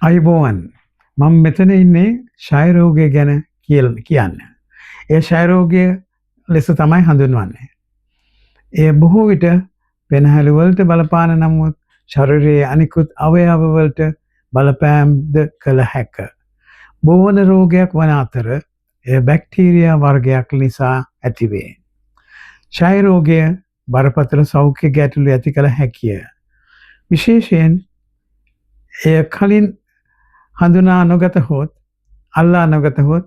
අයිබෝවන් මම මෙතන ඉන්නේ ක්ෂය රෝගය ගැන කියන්න. ඒ ක්ෂය රෝගය ලෙස තමයි හඳුන්වන්නේ. එය බොහෝ විට පෙනහැලි වලට බලපාන නමුත් ශරීරයේ අනිකුත් අවයව වලට බලපෑම්ද කළ හැක. බෝවන රෝගයක් වන අතර එය බැක්ටීරියා වර්ගයක් නිසා ඇතිවේ. ක්ෂය රෝගය බරපතල සෞඛ්‍ය ගැටලු ඇති කළ හැකිය. විශේෂයෙන් එය කලින් හඳුනා නොගතහොත් අල්ලා නොගතහොත්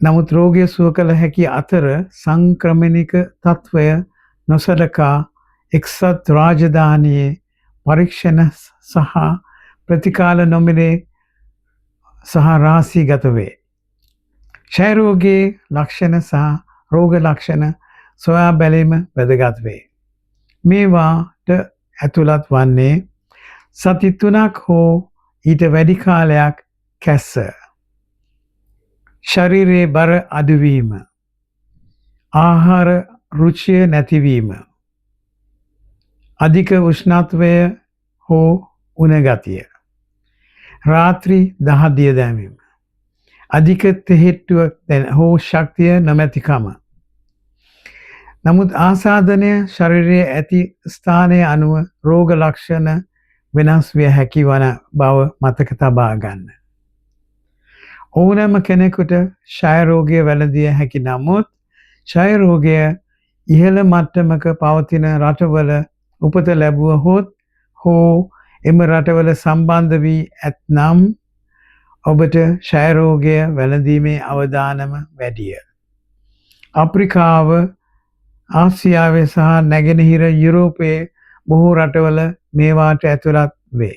නමුත් රෝගය සුව කළ හැකි අතර සංක්‍රමණික තත්ත්වය නොසලකා එක්සත් රාජධානියේ පරීක්ෂණ සහ ප්‍රතිකාල නොමිලේ සහ රාශීගත වේ. ක්ෂය රෝගයේ ලක්ෂණ සහ රෝග ලක්ෂණ සොයා බැලීම වැදගත් වේ. මේවාට ඇතුළත් වන්නේ සති 3ක් හෝ ඊට වැඩි කාලයක් කැස්ස, ශරීරයේ බර අඩුවීම, ආහාර රුචිය නැතිවීම, අධික උෂ්ණත්වය හෝ උණ ගතිය, රාත්‍රී දහදිය දැමීම, අධික තෙහෙට්ටුව හෝ ශක්තිය නොමැතිකම. නමුත් ආසාදනය ශරීරයේ ඇති ස්ථානය අනුව රෝග ලක්ෂණ වෙනස් විය හැකි වන බව මතක තබා ගන්න. ඕනෑම කෙනෙකුට ක්ෂය රෝගය වැළඳිය හැකි නමුත් ක්ෂය රෝගය ඉහළ මට්ටමක පවතින රටවල උපත ලැබුවහොත් හෝ එම රටවල සම්බන්ධ වී ඇතනම් ඔබට ක්ෂය රෝගය වැළඳීමේ අවදානම වැඩිය. අප්‍රිකාව, ආසියාවේ සහ නැගෙනහිර යුරෝපයේ බොහෝ රටවල මේවාට ඇතුළත් වේ.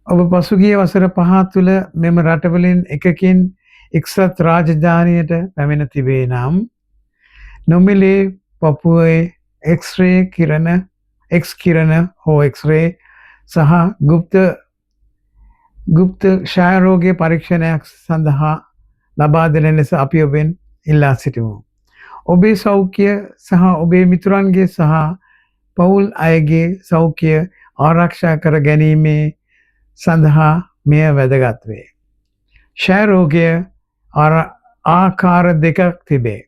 ඔබ පසුගිය වසර 5 තුළ මෙම රටවලින් එකකින් එක්සත් රාජධානියට පැමිණ තිබේ නම් නොමිලේ පපුවේ එක්ස්රේ කිරණ හෝ එක්ස්රේ සහ ගුප්ත ක්ෂය රෝගයේ පරීක්ෂණයක් සඳහා ලබා දෙන ලෙස අපි ඔබෙන් ඉල්ලා සිටිමු. ඔබේ සෞඛ්‍ය සහ ඔබේ මිතුරන්ගේ සහ පවුල් අයගේ සෞඛ්‍ය ආරක්ෂා කර ගැනීමේ සඳහා මෙය වැදගත් වේ. ක්ෂය රෝගය ආකාර දෙකක් තිබේ.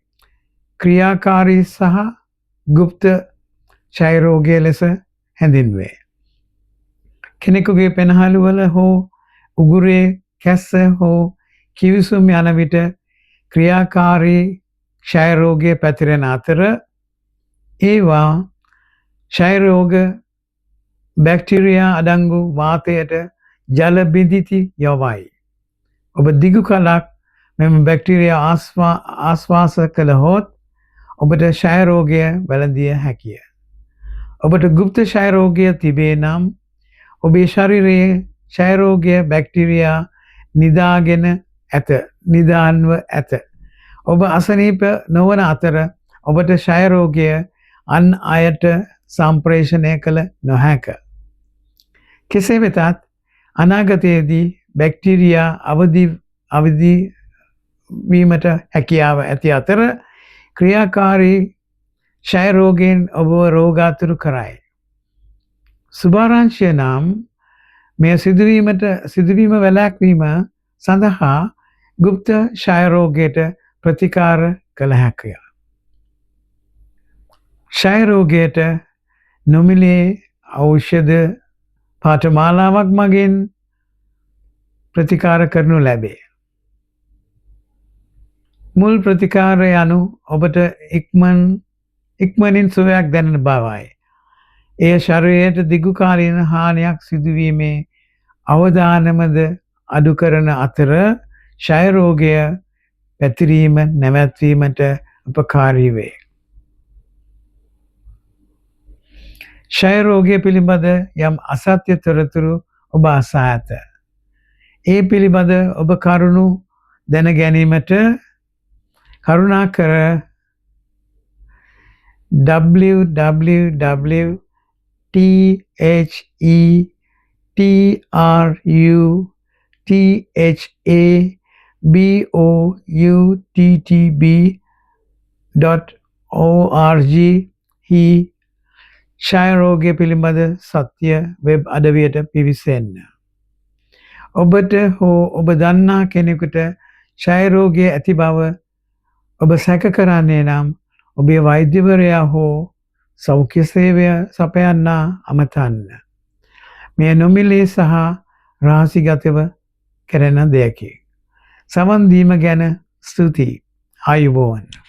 ක්‍රියාකාරී සහ ගුප්ත ක්ෂය රෝගය ලෙස හැඳින්වේ. කෙනෙකුගේ පෙනහළු වල හෝ උගුරේ කැස්ස හෝ කිවිසුම් යන විට ක්‍රියාකාරී ක්ෂය රෝගය පැතිරෙන අතර ඒවා ක්ෂය රෝග බැක්ටීරියා අඩංගු වාතයට ජල බිඳිති යවයි. ඔබ දිගු කලක් මෙම බැක්ටීරියා ආශ්වාස කළහොත් ඔබට ක්ෂය රෝගය වැළඳිය හැකිය. ඔබට ගුප්ත ක්ෂය රෝගය තිබේ නම් ඔබේ ශරීරයේ ක්ෂය රෝගය බැක්ටීරියා නිදාන්ව ඇත. ඔබ අසනීප නොවන අතර ඔබට ක්ෂය රෝගය අන් අයට සම්ප්‍රේෂණය කළ නොහැක. කෙසේ වෙතත් අනාගතයේදී බැක්ටීරියා අවදි වීමට හැකියාව ඇති අතර ක්‍රියාකාරී ක්ෂය රෝගයෙන් ඔබව රෝගාතුරු කරයි. සුභාරංශය නම් මෙය සිදුවීම වැළැක්වීම සඳහා ගුප්ත ක්ෂය රෝගයට ප්‍රතිකාර කළ හැකිය. ක්ෂය රෝගයට නොමිලේ ඖෂධ පාඨමාලාවක් මගින් ප්‍රතිකාර කරනු ලැබේ. මුල් ප්‍රතිකාරය යනු ඔබට ඉක්මනින් සුවයක් දැනෙන බවයි. එය ශරීරයට දිගුකාලීන හානියක් සිදුවීමේ අවදානමද අඩු කරන අතර ක්ෂය රෝගය පැතිරීම නැවැත්වීමට උපකාරී වේ. ක්ෂය රෝගය පිළිබඳ යම් අසත්‍ය තොරතුරු ඔබ අසා ඇත. ඒ පිළිබඳ ඔබ කරුණු දැන ගැනීමට කරුණාකර www.thetrubouttb.org හි ක්ෂය රෝගය පිළිබඳ සත්‍ය වෙබ් අඩවියට පිවිසෙන්න. ඔබට හෝ ඔබ දන්නා කෙනෙකුට ක්ෂය රෝගය ඇති බව ඔබ සැක කරන්නේ නම් ඔබේ වෛද්‍යවරයා හෝ සෞඛ්‍ය සේවය සපයන්නා අමතන්න. මෙය නොමිලේ සහ රහසිගතව කරන දෙයකි. සමන් දීම ගැන ස්තුතියි. ආයුබෝවන්.